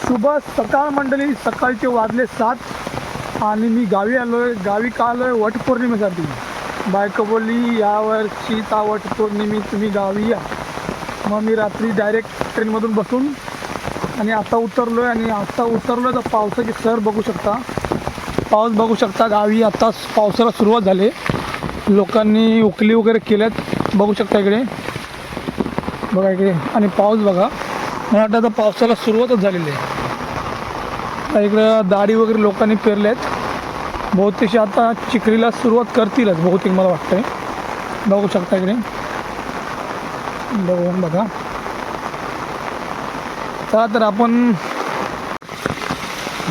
शुभ सकाळ मंडळी. सकाळचे वाजले 7 आणि मी गावी आलो आहे. गावी का आलो आहे? वटपौर्णिमेसाठी. बायको बोलली यावर्षीचा वटपौर्णिमे तुम्ही गावी या. मग मी रात्री डायरेक्ट ट्रेनमधून बसून आणि आता उतरलो आहे. आणि आता उतरलो तर पावसाची सर बघू शकता. पाऊस बघू शकता. गावी आता पावसाला सुरुवात झाली. लोकांनी उकली वगैरे केल्यात. बघू शकता इकडे बघा इकडे. आणि पाऊस बघा. मला वाटतं आता पावसाला सुरुवातच झालेली आहे. इकडं दाढी वगैरे लोकांनी पेरले आहेत. बहुतेक आता चिखलीला सुरुवात करतीलच बहुतेक मला वाटतंय. बघू शकता इकडे बघून बघा. चला तर आपण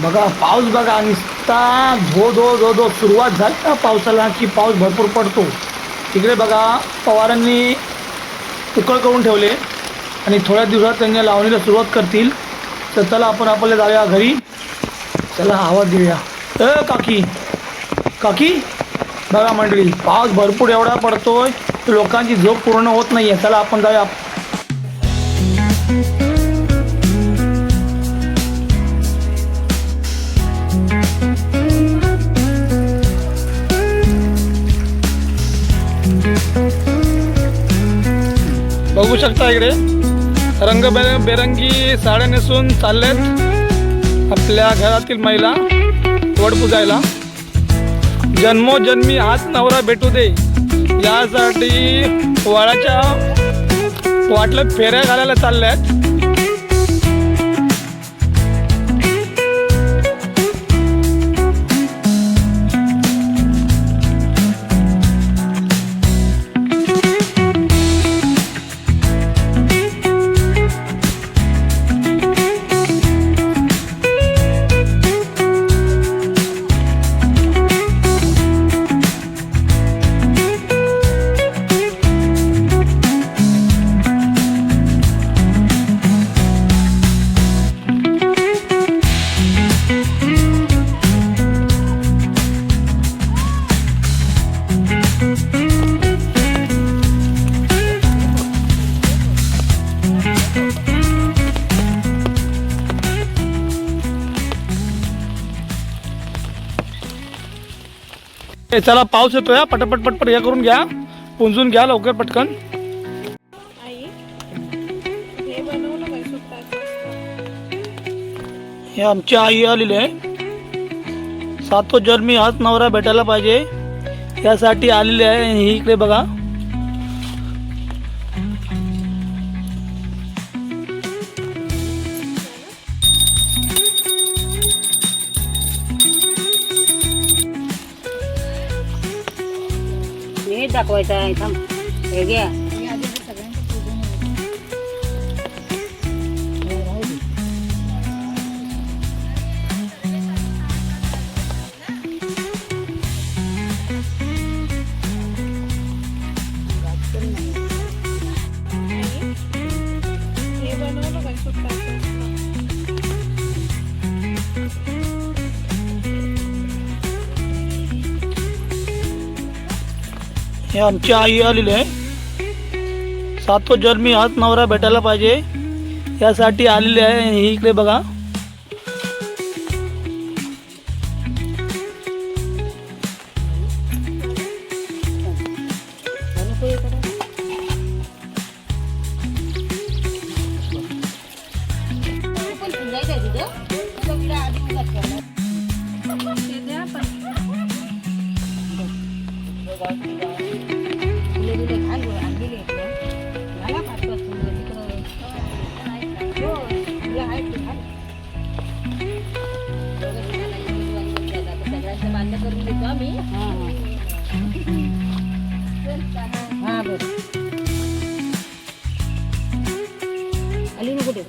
बघा पाऊस बघा. नुसता धो धो धो धो सुरुवात झाली ना पावसाला की पाऊस भरपूर पडतो. इकडे बघा पवारांनी उकळ करून ठेवले आणि थोड्या दिवसात त्यांच्या लावणीला सुरुवात करतील. तर चला आपण आपल्याला जाऊया घरी. चला आवाज देऊया. काकी काकी बघा मंडळी पाऊस भरपूर एवढा पडतोय लोकांची झोप पूर्ण होत नाही आहे. चला आपण जाऊया. बघू शकता इकडे रंगबेरंगी साड्या नेसून चालल्यात आपल्या घरातील महिला वड पुजायला. जन्मोजन्मी हाच नवरा भेटू दे यासाठी वडाच्या वाटलं फेऱ्या घालायला चालल्यात. चला पाऊस येतोय. पटपट पटपट हे करून घ्या. पुंजून घ्या लवकर पटकन. हे आमची आई आलेली आहे. सातो जन्मी हाच नवरा भेटायला पाहिजे यासाठी आलेली आहे. ही इकडे बघा. दाखवायचा आहे थांब. हे घ्या. हे आमची आई आलेली आहे. सातो जन्मी हाच नवरा भेटायला पाहिजे यासाठी आलेली आहे. ही इकडे बघा. आली नको ते.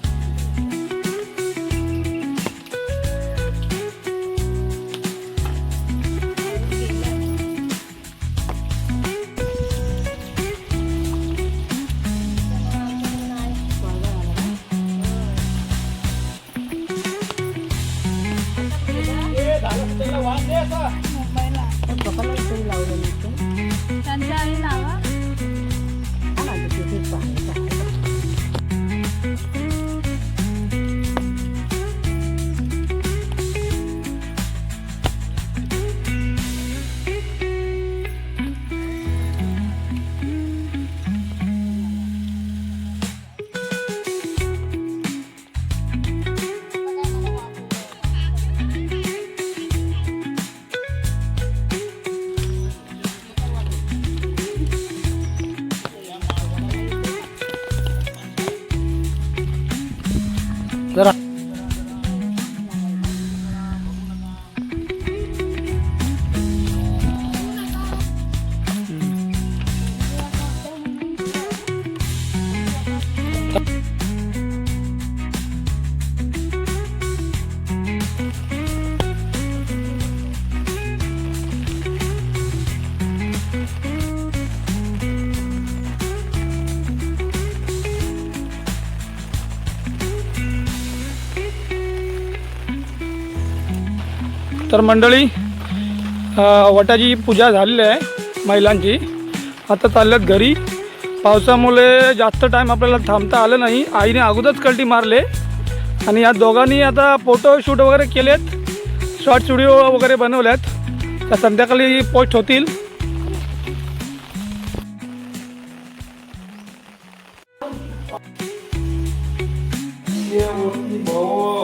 त्यांच्या आई लावा. जरा तर मंडळी वटाची पूजा झालेली आहे महिलांची. आता चालल्यात घरी. पावसामुळे जास्त टाईम आपल्याला थांबता आलं नाही. आईने अगोदरच कल्टी मारले आणि या दोघांनी आता फोटोशूट वगैरे केलेत, शॉर्ट व्हिडिओ वगैरे बनवल्यात. त्या संध्याकाळी पोस्ट होतील. ये वरती भाऊ